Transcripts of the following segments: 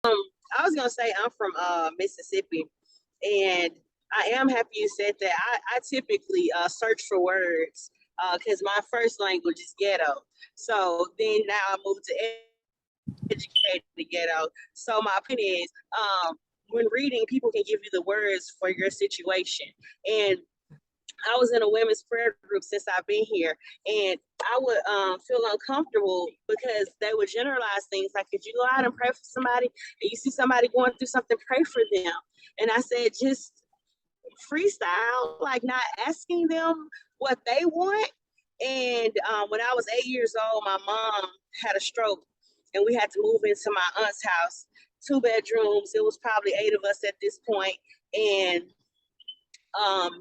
I was gonna say I'm from Mississippi, and I am happy you said that. I typically search for words because my first language is ghetto. So then now I moved to educated ghetto. So my opinion is, when reading, people can give you the words for your situation. And I was in a women's prayer group since I've been here, and I would feel uncomfortable because they would generalize things like, if you go out and pray for somebody and you see somebody going through something, pray for them. And I said, just freestyle, like not asking them what they want. And when I was 8 years old, my mom had a stroke, and we had to move into my aunt's house, 2 bedrooms. It was probably 8 of us at this point, and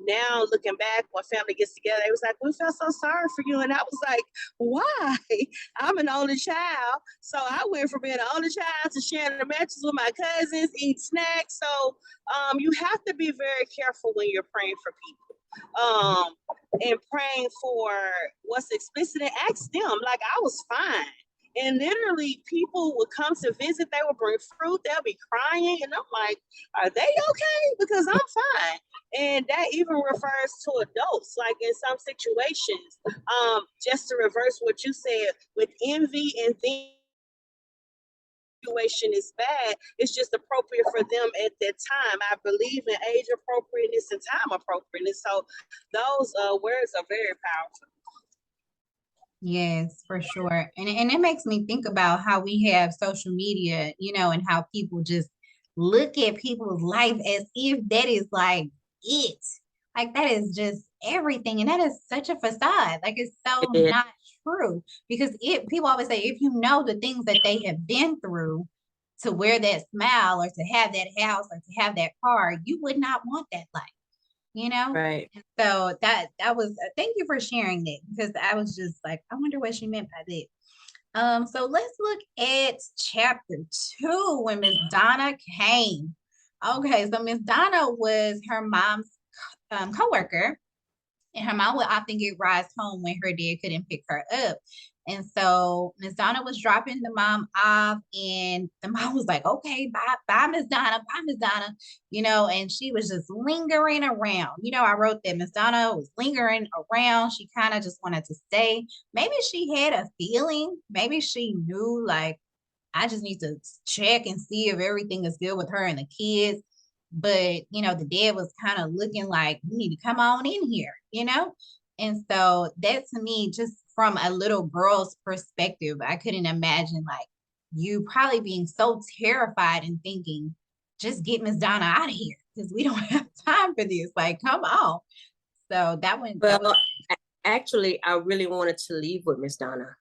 now looking back, when family gets together, it was like, we felt so sorry for you. And I was like, why? I'm an only child. So I went from being an only child to sharing the matches with my cousins, eat snacks. So you have to be very careful when you're praying for people, and praying for what's explicit, and ask them. Like, I was fine. And literally, people would come to visit. They would bring fruit. They'll be crying. And I'm like, are they okay? Because I'm fine. And that even refers to adults, like in some situations, just to reverse what you said, with envy and things, situation is bad, it's just appropriate for them at that time. I believe in age appropriateness and time appropriateness. So those words are very powerful. Yes, for sure. And it makes me think about how we have social media, and how people just look at people's life as if that is like it. Like that is just everything. And that is such a facade. Like it's so Yeah. not true. Because people always say, if you know the things that they have been through to wear that smile or to have that house or to have that car, you would not want that life. Right. So that was thank you for sharing that, because I was just like, I wonder what she meant by that. So let's look at chapter 2, when Miss Donna came. Okay, so Miss Donna was her mom's co-worker, and her mom would often get rides home when her dad couldn't pick her up. And so Miss Donna was dropping the mom off, and the mom was like, okay, bye, Miss Donna, bye, Miss Donna, and she was just lingering around. I wrote that Miss Donna was lingering around. She kind of just wanted to stay. Maybe she had a feeling. Maybe she knew, like, I just need to check and see if everything is good with her and the kids. But, the dad was kind of looking like, we need to come on in here, And so that, to me, just from a little girl's perspective, I couldn't imagine like you probably being so terrified and thinking, just get Miss Donna out of here because we don't have time for this. Like, come on. So that one. Well, actually, I really wanted to leave with Miss Donna.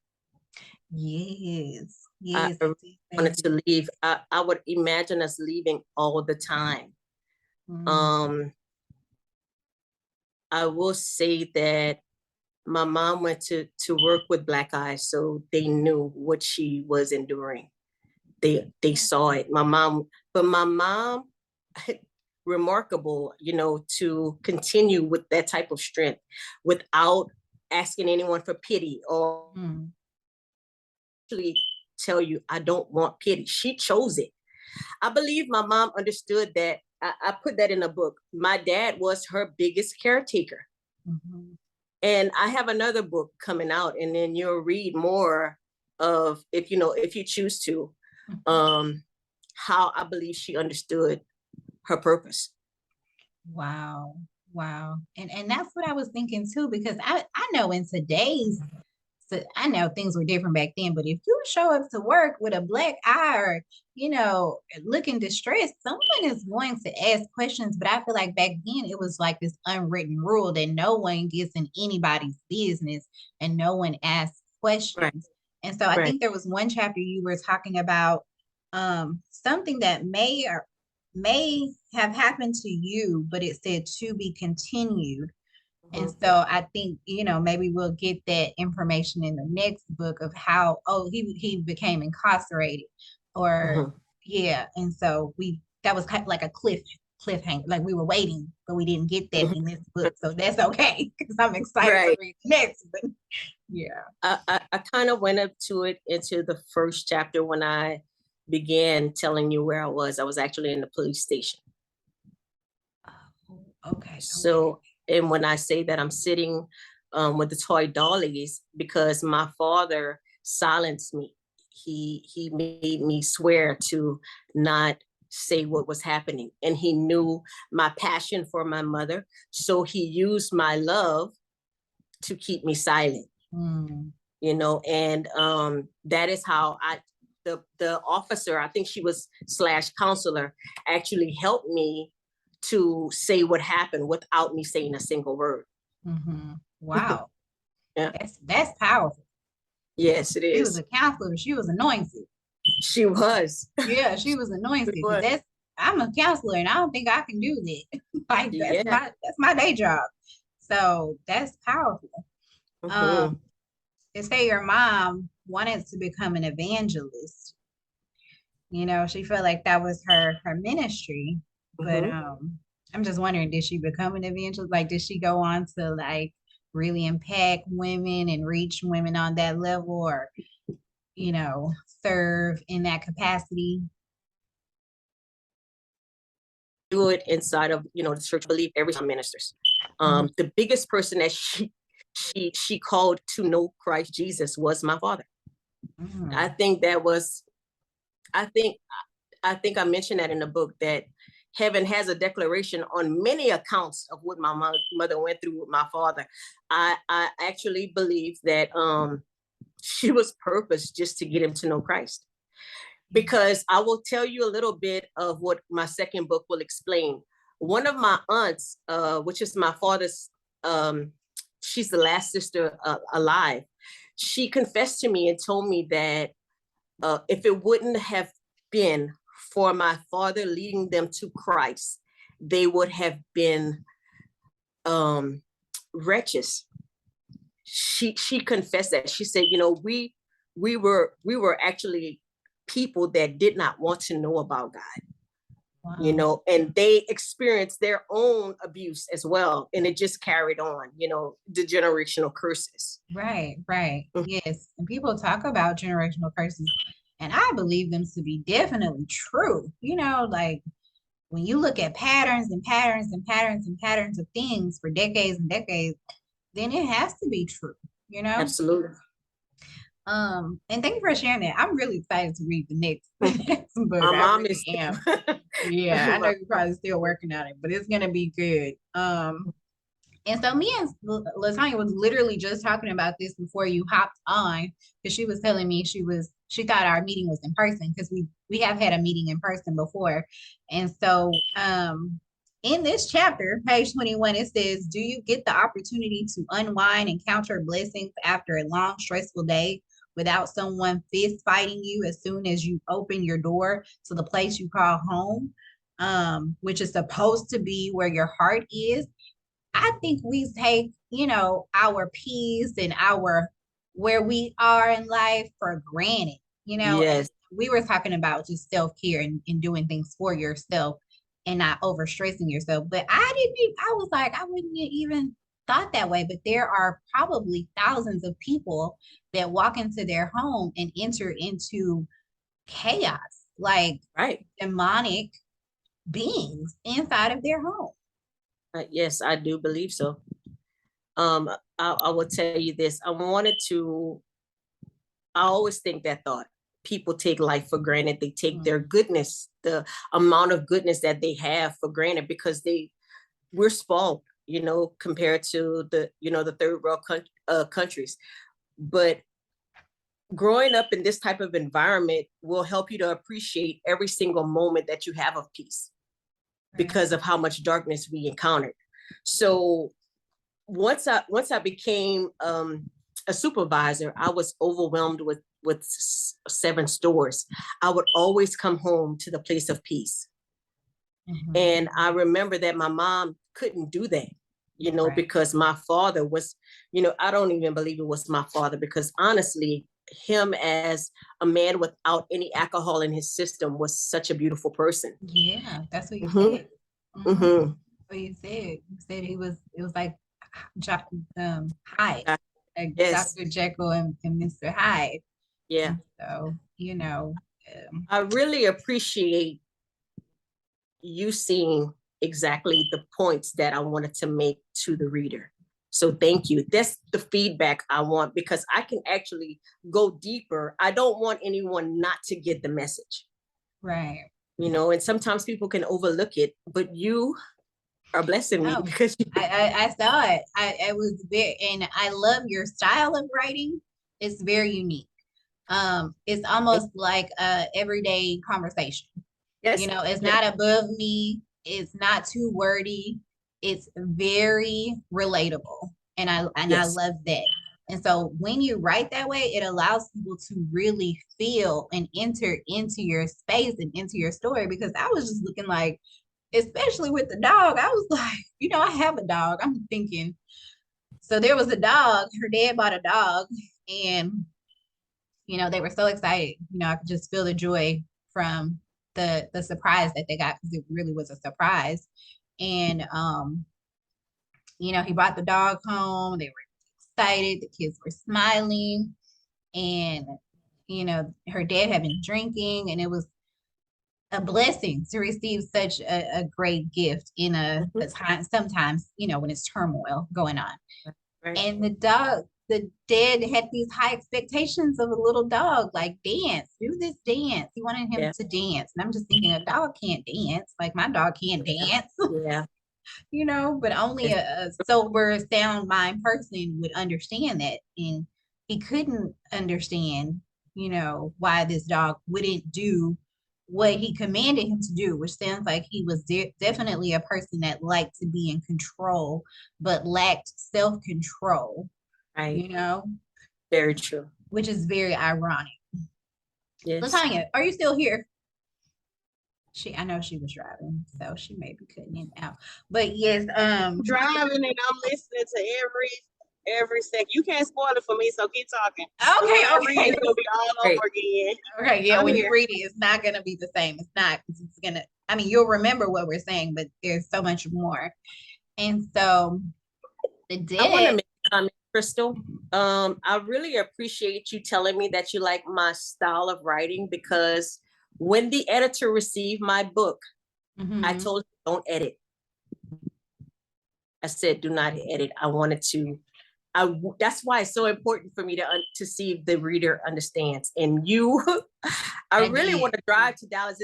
Yes. I wanted to leave. I would imagine us leaving all the time. I will say that my mom went to work with black eyes, so they knew what she was enduring. They saw it. My mom, remarkable, to continue with that type of strength without asking anyone for pity or actually tell you, I don't want pity. She chose it. I believe my mom understood that. I put that in a book. My dad was her biggest caretaker. And I have another book coming out, and then you'll read more of, if you choose to, how I believe she understood her purpose. Wow. And that's what I was thinking too, because I know in today's, so I know things were different back then, but if you show up to work with a black eye or, looking distressed, someone is going to ask questions. But I feel like back then it was like this unwritten rule that no one gets in anybody's business and no one asks questions. Right. And so I think there was one chapter you were talking about something that may have happened to you, but it said to be continued. And so I think, maybe we'll get that information in the next book of how, he became incarcerated or, yeah. And so that was kind of like a cliffhanger, like we were waiting, but we didn't get that in this book. So that's okay, because I'm excited to read next. But yeah. I kind of went up to it into the first chapter when I began telling you where I was actually in the police station. Okay. So, and when I say that I'm sitting with the toy dollies, because my father silenced me. He made me swear to not say what was happening. And he knew my passion for my mother. So he used my love to keep me silent. You know, and that is how the officer, I think she was / counselor, actually helped me to say what happened without me saying a single word. Wow. Yeah. That's powerful. Yes, it is. She was a counselor. She was anointed. She was. Yeah, she was anointed. I'm a counselor and I don't think I can do that. Like that's my day job. So that's powerful. They say your mom wanted to become an evangelist. You know, she felt like that was her ministry. But I'm just wondering, did she become an evangelist? Like, did she go on to like really impact women and reach women on that level, or, you know, serve in that capacity? Do it inside of, you know, the church. I believe every ministers. The biggest person that she called to know Christ Jesus was my father. I think that was, I think I mentioned that in the book, that heaven has a declaration on many accounts of what my mother went through with my father. I actually believe that she was purposed just to get him to know Christ. Because I will tell you a little bit of what my second book will explain. One of my aunts, which is my father's, she's the last sister alive. She confessed to me and told me that if it wouldn't have been for my father leading them to Christ, they would have been wretches. She confessed that. She said, you know, we were actually people that did not want to know about God. Wow. You know, and they experienced their own abuse as well. And it just carried on, you know, the generational curses. Right. Yes. And people talk about generational curses, and I believe them to be definitely true. You know, like when you look at patterns and patterns and patterns and patterns of things for decades and decades, then it has to be true, you know? Absolutely. And thank you for sharing that. I'm really excited to read the next book. My mom really is. Am. Yeah, I know you're probably still working on it, but it's gonna be good. And so me and Latanya was literally just talking about this before you hopped on, because she was telling me she thought our meeting was in person, because we have had a meeting in person before. And so in this chapter, page 21, it says, do you get the opportunity to unwind and counter blessings after a long, stressful day without someone fist fighting you as soon as you open your door to the place you call home, which is supposed to be where your heart is? I think we take, you know, our peace and our where we are in life for granted, you know. Yes. And we were talking about just self-care and doing things for yourself and not overstressing yourself. But I was like, I wouldn't even thought that way. But there are probably thousands of people that walk into their home and enter into chaos, like demonic beings inside of their home. Yes, I do believe so. I will tell you this. I always think that thought. People take life for granted. They take their goodness, the amount of goodness that they have for granted, because we're spoiled, you know, compared to the third world countries. But growing up in this type of environment will help you to appreciate every single moment that you have of peace, because of how much darkness we encountered. So once I became a supervisor, I was overwhelmed with 7 stores. I would always come home to the place of peace. And I remember that my mom couldn't do that, you know, because my father was, you know, I don't even believe it was my father, because honestly, him as a man without any alcohol in his system was such a beautiful person. Yeah, that's what you said. What you said. You said it was like Hyde, like Dr. Jekyll and Mr. Hyde. Yeah. And so, you know, I really appreciate you seeing exactly the points that I wanted to make to the reader. So thank you. That's the feedback I want, because I can actually go deeper. I don't want anyone not to get the message. Right. You know, and sometimes people can overlook it, but you are blessing me because I saw it. I was very, and I love your style of writing. It's very unique. It's almost like a everyday conversation. Yes. You know, it's not above me. It's not too wordy. It's very relatable. And I love that. And so when you write that way, it allows people to really feel and enter into your space and into your story. Because I was just looking like, especially with the dog, I was like, you know, I have a dog. I'm thinking, so there was a dog, her dad bought a dog, and you know, they were so excited. You know, I could just feel the joy from the surprise that they got, because it really was a surprise. And you know, he brought the dog home. They were excited. The kids were smiling, and you know, her dad had been drinking, and it was a blessing to receive such a great gift in a time, sometimes, you know, when it's turmoil going on. Right. And the dad had these high expectations of a little dog, like dance, do this dance. He wanted him to dance. And I'm just thinking, a dog can't dance. Like my dog can't dance. Yeah. You know, but only a sober, sound mind person would understand that. And he couldn't understand, you know, why this dog wouldn't do what he commanded him to do, which sounds like he was definitely a person that liked to be in control, but lacked self-control. Right. You know? Very true. Which is very ironic. Yes. LaTanya, are you still here? I know she was driving, so she may be cutting in and out. But yes, driving, and I'm listening to every second. You can't spoil it for me, so keep talking. Okay. It's gonna be all over again. Okay, yeah. When you read it, it's not gonna be the same. It's not, because it's gonna. I mean, you'll remember what we're saying, but there's so much more. And so, I want to make a comment, Crystal. I really appreciate you telling me that you like my style of writing, because when the editor received my book, I told her, don't edit. I said, do not edit. I wanted to. That's why it's so important for me to see if the reader understands. And you, I really want to drive to Dallas.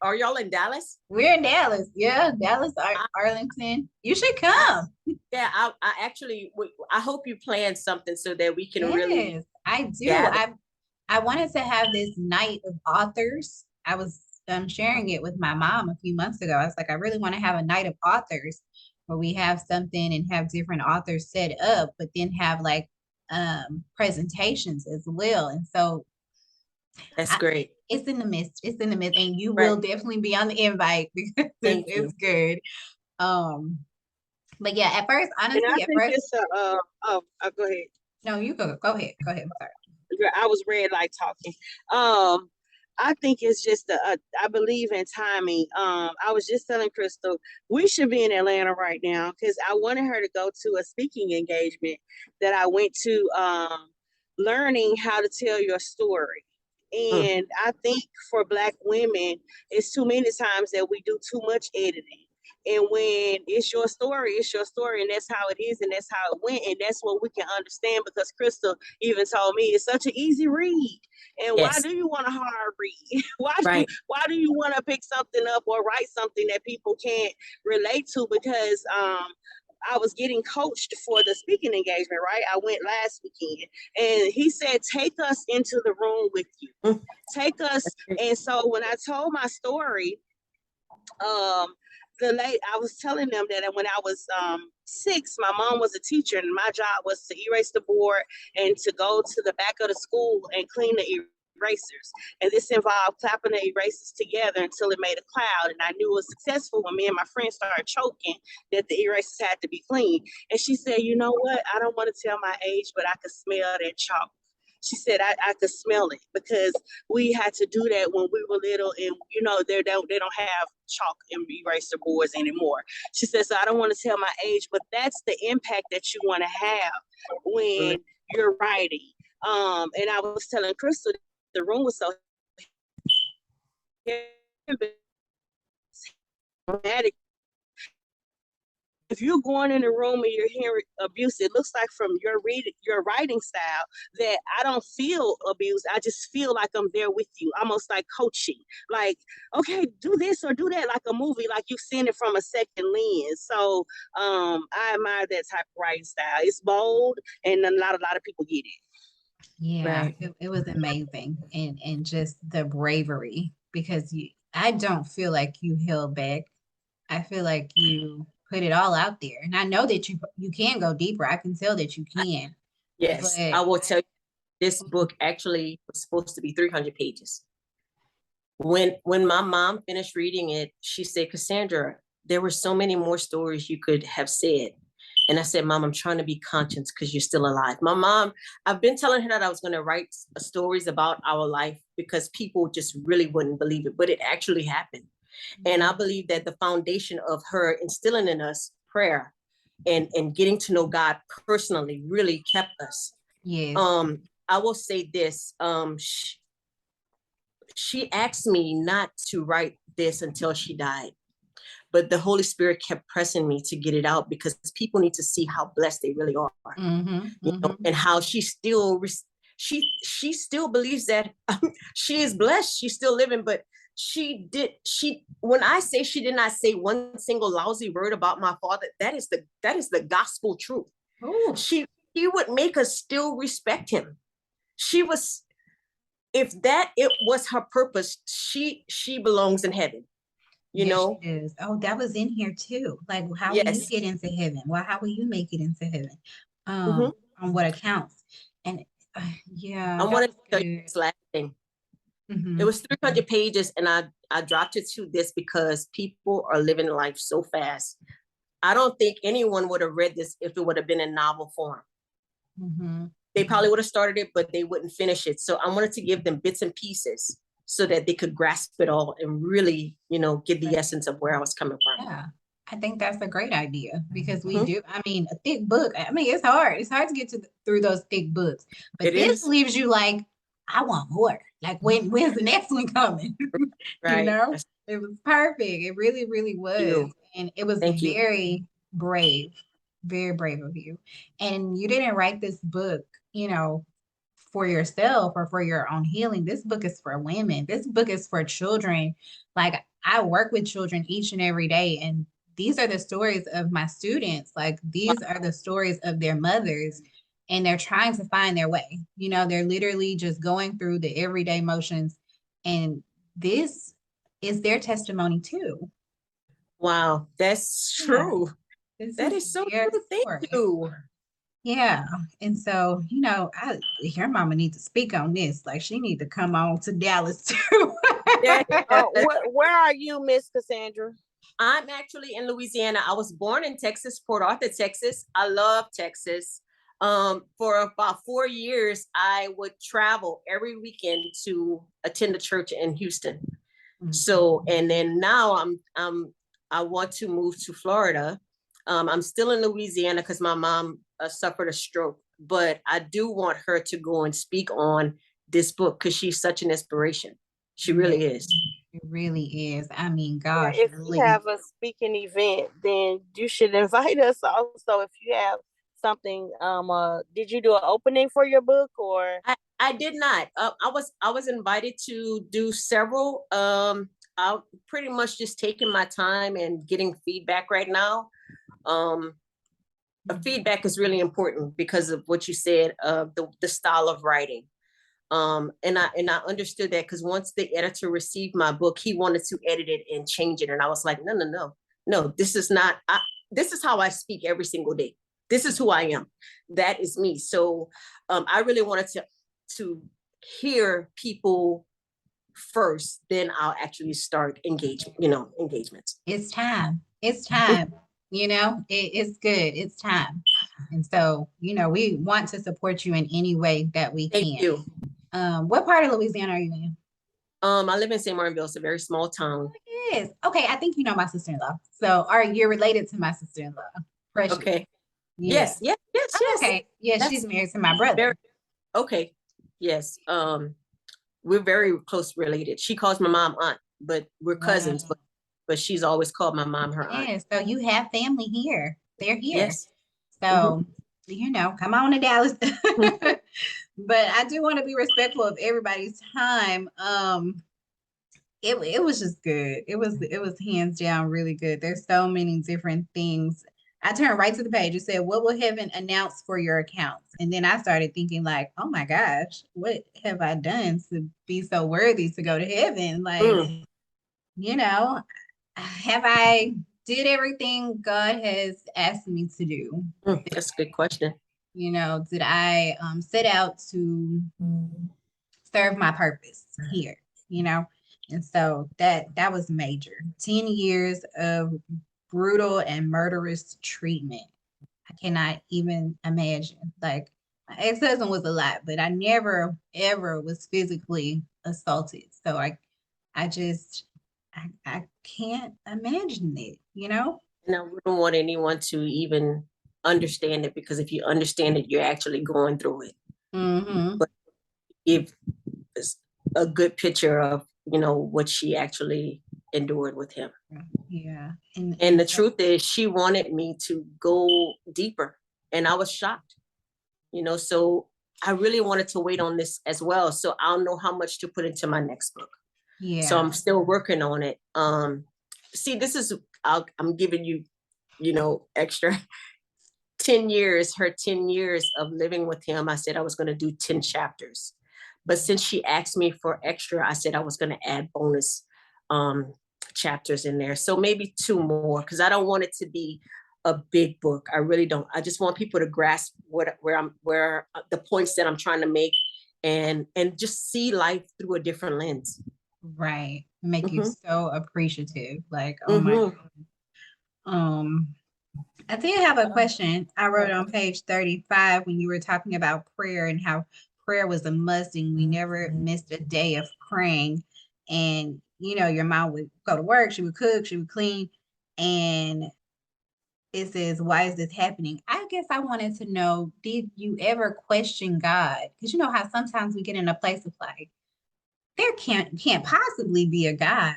Are y'all in Dallas? We're in Dallas. Yeah, Dallas, Arlington. You should come. Yeah, I actually, I hope you plan something so that we can really. I do. I wanted to have this night of authors. I was sharing it with my mom a few months ago. I was like, I really want to have a night of authors where we have something and have different authors set up, but then have like presentations as well. And so that's great. It's in the midst. And you will definitely be on the invite, because it's good. But yeah, at first, honestly, go ahead. No, you go ahead. I'm sorry. I was red light talking. I think it's just I believe in timing. I was just telling Crystal, we should be in Atlanta right now, because I wanted her to go to a speaking engagement that I went to, learning how to tell your story. And I think for Black women, it's too many times that we do too much editing. And when it's your story, and that's how it is, and that's how it went, and that's what we can understand. Because Crystal even told me it's such an easy read. And why do you want a hard read? why do you want to pick something up or write something that people can't relate to? Because I was getting coached for the speaking engagement, right? I went last weekend, and he said, take us into the room with you. Take us. And so when I told my story, I was telling them that when I was 6, my mom was a teacher, and my job was to erase the board and to go to the back of the school and clean the erasers. And this involved clapping the erasers together until it made a cloud. And I knew it was successful when me and my friend started choking that the erasers had to be clean. And she said, you know what? I don't want to tell my age, but I could smell that chalk. She said, I could smell it, because we had to do that when we were little, and you know, they don't have chalk and eraser boards anymore. She said, so I don't want to tell my age, but that's the impact that you want to have when you're writing. And I was telling Crystal, the room was so if you're going in a room and you're hearing abuse, it looks like from your writing style that I don't feel abuse. I just feel like I'm there with you, almost like coaching. Like, okay, do this or do that, like a movie, like you've seen it from a second lens. So I admire that type of writing style. It's bold, and a lot of people get it. Yeah, Right. it was amazing, and just the bravery, because I don't feel like you held back. I feel like you put it all out there, and I know that you can go deeper. I can tell that you can. Yes, But I will tell you, this book actually was supposed to be 300 pages. When my mom finished reading it, she said, Cassandra, there were so many more stories you could have said. And I said, Mom, I'm trying to be conscious because you're still alive. My mom, I've been telling her that I was going to write stories about our life because people just really wouldn't believe it, but it actually happened. And I believe that the foundation of her instilling in us prayer and getting to know God personally really kept us. yes, I will say this. She asked me not to write this until she died, but the Holy Spirit kept pressing me to get it out because people need to see how blessed they really are, you know, and how she still she still believes that she is blessed. She's still living, but when I say she did not say one single lousy word about my father, that is the gospel truth. Ooh. She would make us still respect him. She was, if that it was her purpose, she belongs in heaven. You know? She is. Oh, that was in here too. Like, how will you get into heaven? Well, how will you make it into heaven? On what accounts? And yeah, I want to tell you this last thing. It was 300 pages, and I dropped it to this because people are living life so fast. I don't think anyone would have read this if it would have been in novel form. They probably would have started it, but they wouldn't finish it. So I wanted to give them bits and pieces so that they could grasp it all and really, you know, get the essence of where I was coming from. Yeah, I think that's a great idea because we do. I mean, a thick book. I mean, it's hard. It's hard to get through those thick books, but this leaves you like, I want more. Like, when's the next one coming? Right. You know, it was perfect. It really, really was, and it was very brave, very brave of you. And you didn't write this book, you know, for yourself or for your own healing. This book is for women. This book is for children. Like, I work with children each and every day, and these are the stories of my students. Like, these are the stories of their mothers, and they're trying to find their way. You know, they're literally just going through the everyday motions, and this is their testimony too. Wow, that's true. That is so true. Thank you. Yeah. And so, you know, your mama needs to speak on this. Like, she need to come on to Dallas too. Yeah. Where are you, Miss Cassandra? I'm actually in Louisiana. I was born in Texas, Port Arthur, Texas. I love Texas. For about 4 years, I would travel every weekend to attend a church in Houston. So, and then now I want to move to Florida. I'm still in Louisiana because my mom suffered a stroke, but I do want her to go and speak on this book because she's such an inspiration. She really is. It really is. I mean, gosh. If you have a speaking event, then you should invite us also. If you have something, did you do an opening for your book or? I did not. I was invited to do several. I'm pretty much just taking my time and getting feedback right now. Feedback is really important because of what you said, the style of writing. And I understood that because once the editor received my book, he wanted to edit it and change it. And I was like, no, this is not, this is how I speak every single day. This is who I am. That is me. So I really wanted to hear people first, then I'll actually start engagements. It's time. It's time. You know, it's good. It's time. And so, you know, we want to support you in any way that we can. Thank you. What part of Louisiana are you in? I live in St. Martinville. It's a very small town. It is. Okay, I think you know my sister-in-law. So you're related to my sister-in-law. Precious. Okay. Yeah. Yes. Okay. Yeah, she's married to my brother. Okay. Yes. We're very close related. She calls my mom aunt. but we're cousins. Wow. But she's always called my mom her aunt. Yeah, so you have family here. They're here. Yes. So, come on to Dallas. But I do want to be respectful of everybody's time. It was just good. It was hands down really good. There's so many different things. I turned right to the page. It said, "What will heaven announce for your accounts?" And then I started thinking, like, "Oh my gosh, what have I done to be so worthy to go to heaven?" Like, have I did everything God has asked me to do? That's a good question. Did I set out to serve my purpose here? And so that was major. 10 years of brutal and murderous treatment. I cannot even imagine. Like, my ex-husband was a lot, but I never ever was physically assaulted. So I can't imagine it. And I wouldn't want anyone to even understand it, because if you understand it, you're actually going through it. But give a good picture of what she actually endured with him. Yeah. And the truth is, she wanted me to go deeper, and I was shocked. So I really wanted to wait on this as well, so I'll know how much to put into my next book. Yeah. So I'm still working on it. See, this is I'm giving you, extra 10 years, her 10 years of living with him. I said I was going to do 10 chapters. But since she asked me for extra, I said I was going to add bonus chapters in there. So maybe 2 more, because I don't want it to be a big book. I really don't. I just want people to grasp where the points that I'm trying to make, and just see life through a different lens. Right. Make you so appreciative. Like, oh my God. I did have a question I wrote on page 35 when you were talking about prayer and how prayer was a must and we never missed a day of praying. And, your mom would go to work, she would cook, she would clean. And it says, "Why is this happening?" I guess I wanted to know, did you ever question God? Because you know how sometimes we get in a place of like, there can't possibly be a God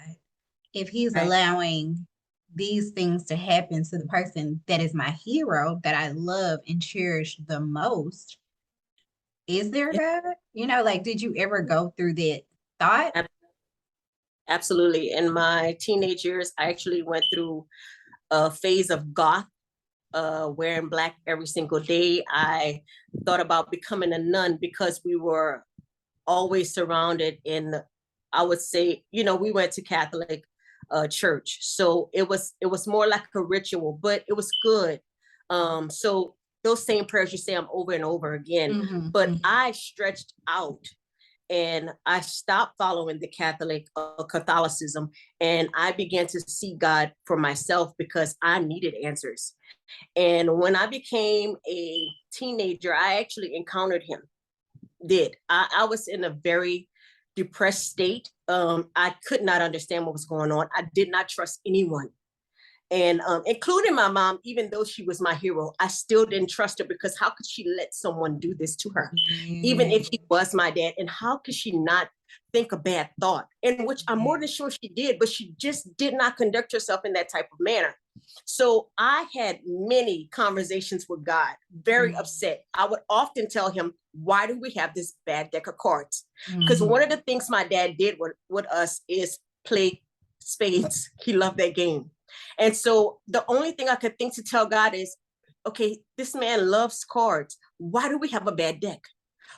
if he's allowing these things to happen to the person that is my hero, that I love and cherish the most. Is there a God? Like, did you ever go through that thought? Absolutely. In my teenage years, I actually went through a phase of goth, wearing black every single day. I thought about becoming a nun because we were always surrounded in, I would say, we went to Catholic church. So it was more like a ritual, but it was good. So those same prayers you say them over and over again, but I stretched out and I stopped following the Catholicism, and I began to see God for myself because I needed answers. And when I became a teenager, I actually encountered him. I was in a very depressed state. I could not understand what was going on. I did not trust anyone. And including my mom, even though she was my hero, I still didn't trust her, because how could she let someone do this to her? Even if he was my dad, and how could she not think a bad thought? And which I'm more than sure she did, but she just did not conduct herself in that type of manner. So I had many conversations with God, very upset. I would often tell him, why do we have this bad deck of cards? Because one of the things my dad did with us is play spades. He loved that game. And so the only thing I could think to tell God is, okay, this man loves cards. Why do we have a bad deck?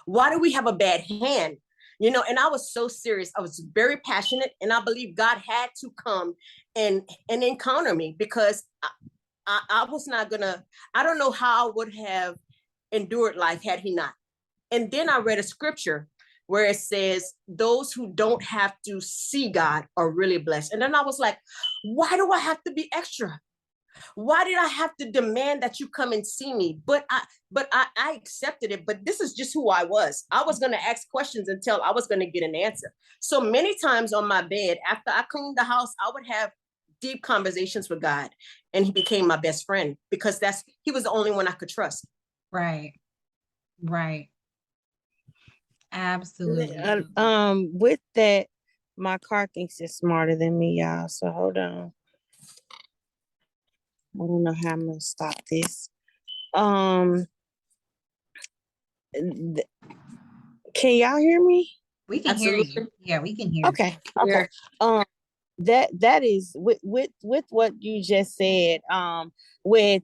Why do we have a bad hand? And I was so serious. I was very passionate, and I believe God had to come and encounter me, because I was not I don't know how I would have endured life had he not. And then I read a scripture where it says, those who don't have to see God are really blessed. And then I was like, why do I have to be extra? Why did I have to demand that you come and see me? But I accepted it. But this is just who I was. I was going to ask questions until I was going to get an answer. So many times on my bed, after I cleaned the house, I would have deep conversations with God, and he became my best friend, because he was the only one I could trust. Right. Absolutely. With that, My car thinks it's smarter than me, y'all. So hold on. I don't know how I'm gonna stop this. Can y'all hear me? We can hear Absolutely. you. Yeah, we can hear. Okay. Yeah. That is with what you just said. With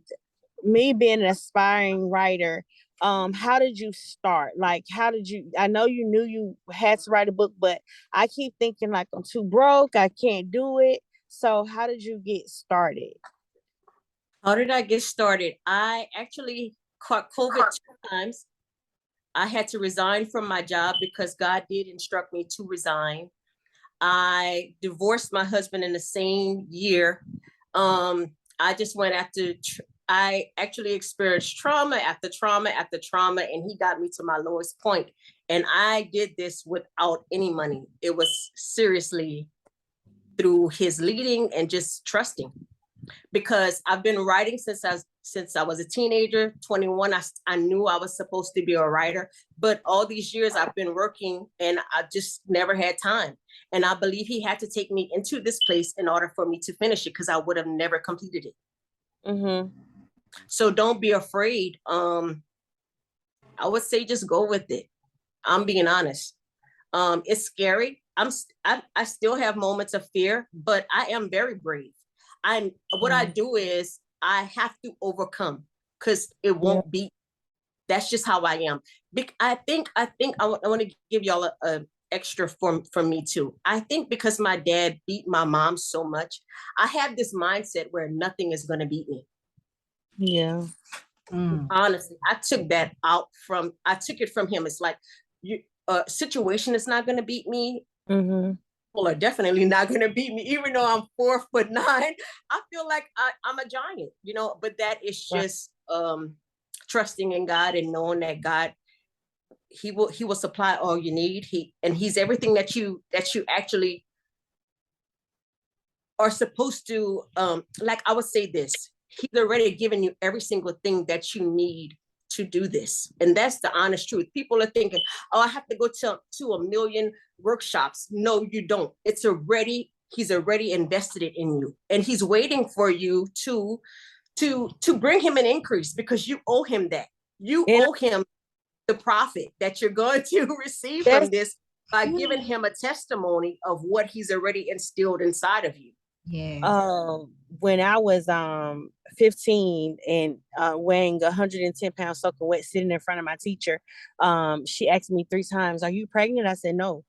me being an aspiring writer, how did you start? Like, how did you? I know you knew you had to write a book, but I keep thinking like I'm too broke. I can't do it. So, how did you get started? How did I get started? I actually caught COVID 2 times. I had to resign from my job because God did instruct me to resign. I divorced my husband in the same year. I just went after, I actually experienced trauma after trauma after trauma, and he got me to my lowest point. And I did this without any money. It was seriously through his leading and just trusting. Because I've been writing since I was a teenager, 21. I knew I was supposed to be a writer, but all these years I've been working and I just never had time. And I believe he had to take me into this place in order for me to finish it, because I would have never completed it. Mm-hmm. So don't be afraid. I would say just go with it. I'm being honest. It's scary. I still have moments of fear, but I am very brave. What I do is I have to overcome, because it won't be. That's just how I am. I think I want to give y'all a extra from me too. I think because my dad beat my mom so much, I have this mindset where nothing is going to beat me. Yeah. Honestly, I took it from him. It's like, situation is not going to beat me. Mm-hmm. People are definitely not going to beat me, even though I'm 4'9". I feel like I'm a giant, but that is just trusting in God and knowing that God, he will supply all you need. He's everything that you actually are supposed to, like I would say this, he's already given you every single thing that you need to do this. And that's the honest truth. People are thinking, oh, I have to go to a million workshops. No, you don't. He's already invested it in you. And he's waiting for you to bring him an increase, because you owe him that. You owe him the profit that you're going to receive from this by giving him a testimony of what he's already instilled inside of you. Yeah. When I was 15 and weighing 110 pounds soaking wet, sitting in front of my teacher, she asked me 3 times, "Are you pregnant?" I said, "No."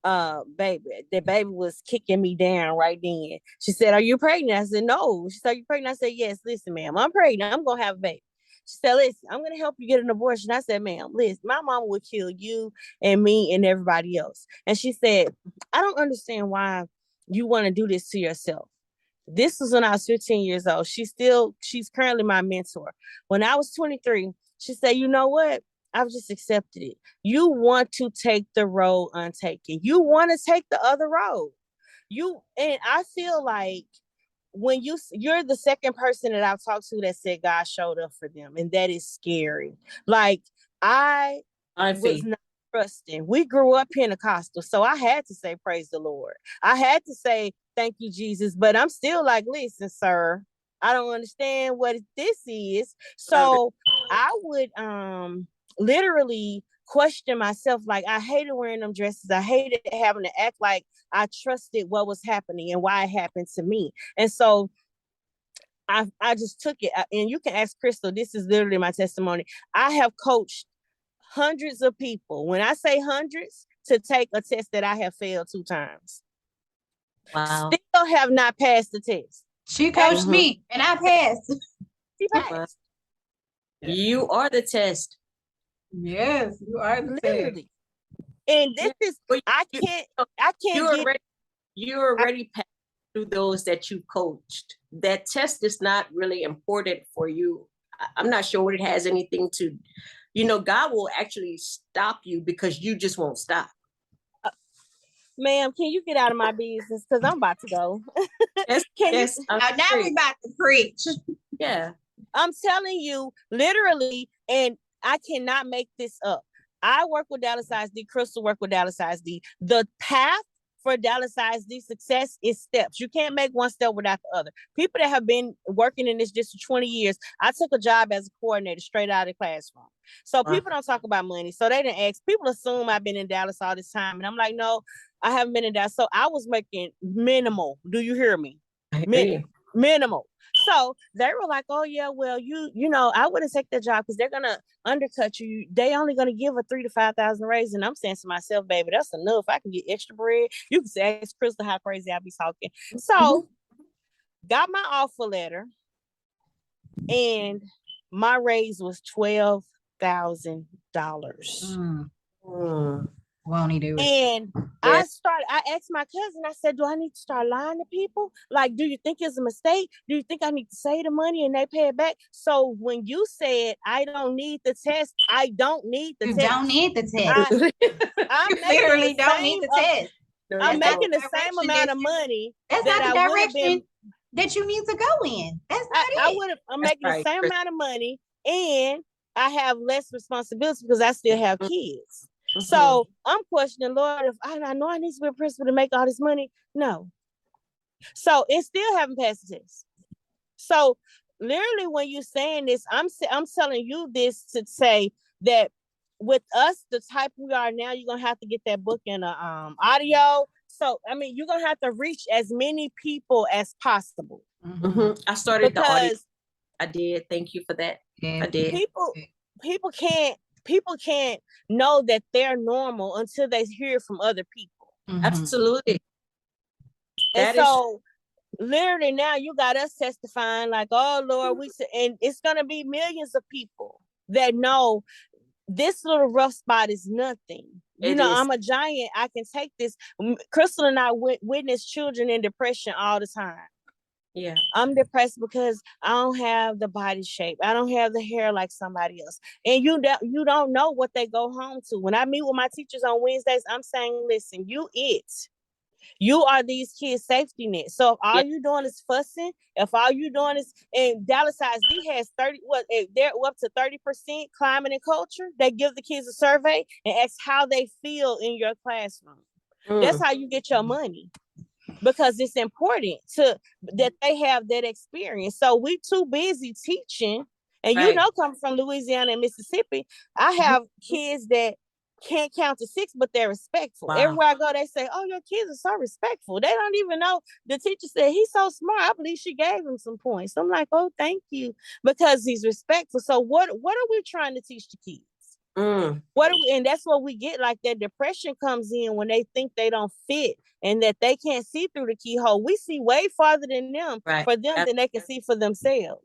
Baby, the baby was kicking me down right then. She said, "Are you pregnant?" I said, "No." She said, "Are you pregnant?" I said, "Yes." "Listen, ma'am, I'm pregnant. I'm gonna have a baby." She said, "Listen, I'm gonna help you get an abortion." I said, "Ma'am, listen, my mom would kill you and me and everybody else." And she said, "I don't understand why you want to do this to yourself." This was when I was 15 years old. She's currently my mentor. When I was 23, she said, "You know what? I've just accepted it. You want to take the road untaken. You want to take the other road. And I feel like when you're the second person that I've talked to that said God showed up for them, and that is scary. Like, I was not trusting. We grew up Pentecostal, so I had to say praise the Lord. I had to say thank you, Jesus, but I'm still like, listen, sir, I don't understand what this is. So I would literally question myself. Like, I hated wearing them dresses. I hated having to act like I trusted what was happening and why it happened to me. And so I just took it. And you can ask Crystal, this is literally my testimony. I have coached hundreds of people. When I say hundreds, to take a test that I have failed 2 times. Wow. Still have not passed the test. She coached me and I passed. She passed. You are the test. Yes, you are the Literally. test. And this is, I can't you're already passed through those that you coached. That test is not really important for you. I'm not sure what it has anything to, God will actually stop you because you just won't stop. Ma'am, can you get out of my business? Because I'm about to go. Yes. Now we about to preach. Yeah. I'm telling you, literally, and I cannot make this up. I work with Dallas Size D. Crystal work with Dallas Size D. The path for Dallas ISD success is steps. You can't make one step without the other. People that have been working in this district 20 years, I took a job as a coordinator straight out of the classroom. So people don't talk about money. So they didn't ask. People assume I've been in Dallas all this time. And I'm like, no, I haven't been in Dallas. So I was making minimal. Do you hear me? Minimal. So they were like, oh yeah, well, you know, I wouldn't take that job because they're gonna undercut you. They only gonna give a 3,000 to 5,000 raise. And I'm saying to myself, baby, that's enough. I can get extra bread. You can say, ask Crystal how crazy I be talking. So got my offer letter, and my raise was $12,000. Won't he do it? And I asked my cousin, I said, do I need to start lying to people? Like, do you think it's a mistake? Do you think I need to say the money and they pay it back? So when you said, I don't need the test, I don't need the test. You don't need the test. I literally don't need the test. I'm making the same amount of money. That's not the direction that you need to go in. That's not it. I'm making the same amount of money, and I have less responsibility because I still have kids. So I'm questioning, Lord, if I know I need to be a principal to make all this money. No. So it still haven't passed the test. So literally when you're saying this, I'm telling you this to say that with us, the type we are now, you're going to have to get that book in a audio. So, I mean, you're going to have to reach as many people as possible. I started the audio. I did. Thank you for that. I did. People can't know that they're normal until they hear from other people. Absolutely. And so literally now you got us testifying like, oh Lord, and it's going to be millions of people that know this little rough spot is nothing. I'm a giant. I can take this. Crystal and I witness children in depression all the time. Yeah, I'm depressed because I don't have the body shape. I don't have the hair like somebody else. And you don't know what they go home to. When I meet with my teachers on Wednesdays, I'm saying, listen, you are these kids' safety net. So if all you doing is fussing, if all you doing is, and Dallas ISD has they're up to 30% climate and culture. They give the kids a survey and ask how they feel in your classroom. That's how you get your money. Because it's important that they have that experience. So we too busy teaching, and coming from Louisiana and Mississippi, I have kids that can't count to 6, but they're respectful. Wow. Everywhere I go, they say, "Oh, your kids are so respectful." They don't even know. The teacher said he's so smart. I believe she gave him some points. I'm like, "Oh, thank you," because he's respectful. So what are we trying to teach the kids? And that's what we get. Like that depression comes in when they think they don't fit and that they can't see through the keyhole. We see way farther than them for them than they can see for themselves.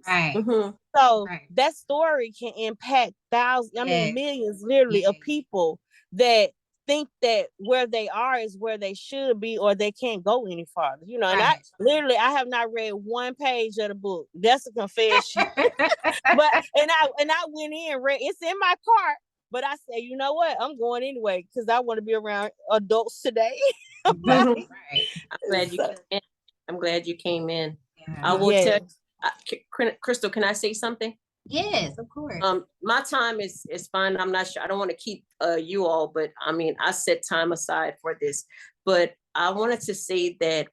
So that story can impact thousands, millions literally of people that think that where they are is where they should be, or they can't go any farther. And I have not read one page of the book. That's a confession. But I went in, read, it's in my cart. But I said, you know what? I'm going anyway because I want to be around adults today. I'm glad you came in. I'm glad you came in. Yeah. I will tell Crystal, can I say something? Yes, of course. My time is fine. I'm not sure. I don't want to keep you all, but I mean, I set time aside for this. But I wanted to say that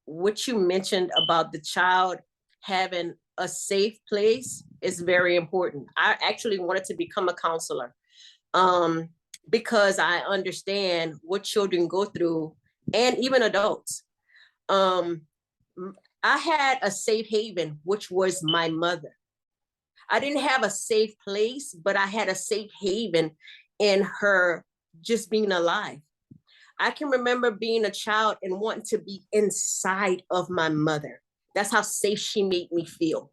what you mentioned about the child having a safe place is very important. I actually wanted to become a counselor. Because I understand what children go through and even adults. I had a safe haven, which was my mother. I didn't have a safe place, but I had a safe haven in her just being alive. I can remember being a child and wanting to be inside of my mother. That's how safe she made me feel.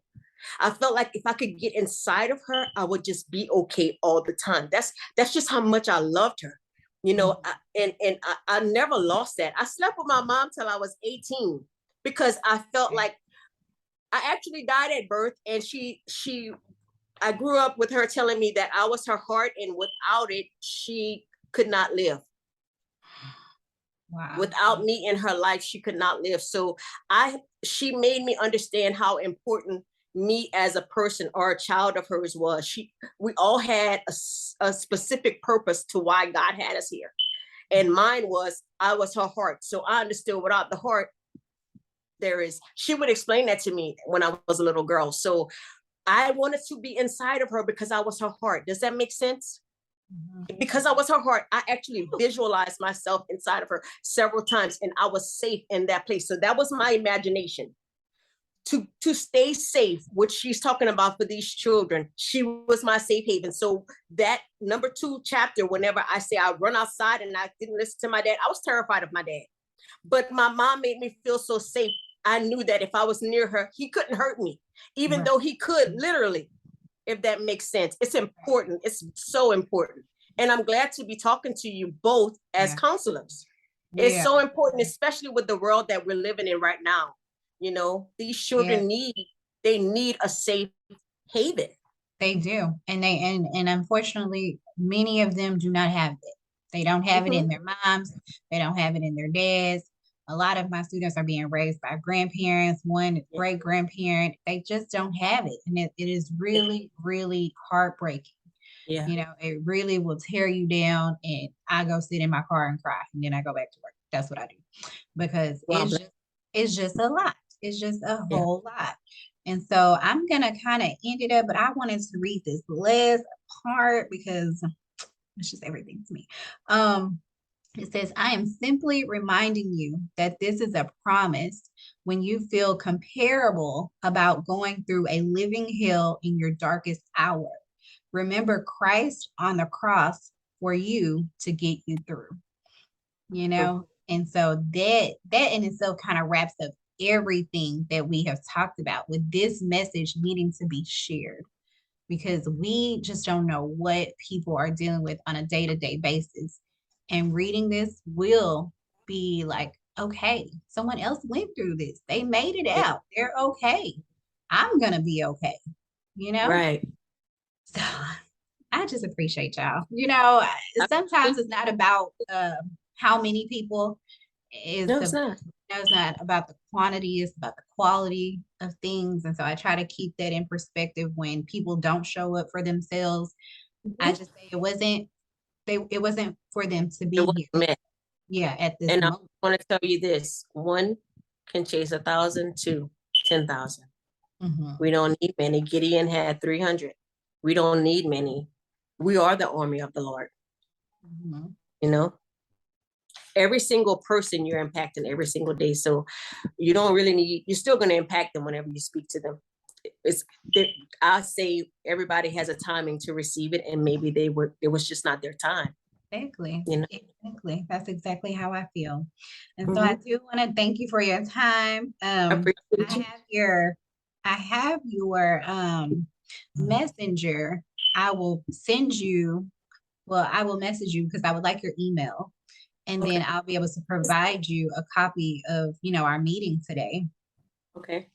I felt like if I could get inside of her, I would just be okay all the time. That's just how much I loved her, I never lost that. I slept with my mom till I was 18 because I felt like I actually died at birth, and I grew up with her telling me that I was her heart, and without it, she could not live. Wow. Without me in her life, she could not live. So she made me understand how important me as a person or a child of hers was. We all had a specific purpose to why God had us here. And mine was, I was her heart. So I understood without the heart, she would explain that to me when I was a little girl. So I wanted to be inside of her because I was her heart. Does that make sense? Because I was her heart, I actually visualized myself inside of her several times, and I was safe in that place. So that was my imagination. To stay safe, which she's talking about for these children, she was my safe haven. So that number 2 chapter, whenever I say I run outside and I didn't listen to my dad, I was terrified of my dad. But my mom made me feel so safe. I knew that if I was near her, he couldn't hurt me, even though he could, literally, if that makes sense. It's important. It's so important. And I'm glad to be talking to you both as counselors. It's so important, especially with the world that we're living in right now. You know, these children need a safe haven. They do. And and unfortunately, many of them do not have it. They don't have it in their moms. They don't have it in their dads. A lot of my students are being raised by grandparents, one great grandparent. They just don't have it. And it is really, really heartbreaking. Yeah. You know, it really will tear you down. And I go sit in my car and cry, and then I go back to work. That's what I do, because it's just a lot. It's just a whole lot. And so I'm going to kind of end it up, but I wanted to read this last part because it's just everything to me. It says, I am simply reminding you that this is a promise when you feel comparable about going through a living hell in your darkest hour. Remember Christ on the cross for you to get you through, you know? And so that in itself kind of wraps up everything that we have talked about, with this message needing to be shared, because we just don't know what people are dealing with on a day-to-day basis. And reading this will be like, okay, someone else went through this. They made it out. They're okay. I'm going to be okay, you know? Right. So I just appreciate y'all. You know, sometimes it's not about how many people. It's not. It's not about the quantity, it's about the quality of things. And so I try to keep that in perspective when people don't show up for themselves. I just say it wasn't for them to be here. Meant. Yeah, at this and moment. I want to tell you this: 1 can chase 1,000, 2, 10,000. We don't need many. Gideon had 300. We don't need many. We are the army of the Lord. You know, every single person you're impacting every single day. So you don't really need, you're still going to impact them whenever you speak to them. I say everybody has a timing to receive it, and maybe it was just not their time. Exactly. You know? Exactly. That's exactly how I feel. And so I do want to thank you for your time. I have your messenger. I will message you because I would like your email. And then I'll be able to provide you a copy of, our meeting today. Okay.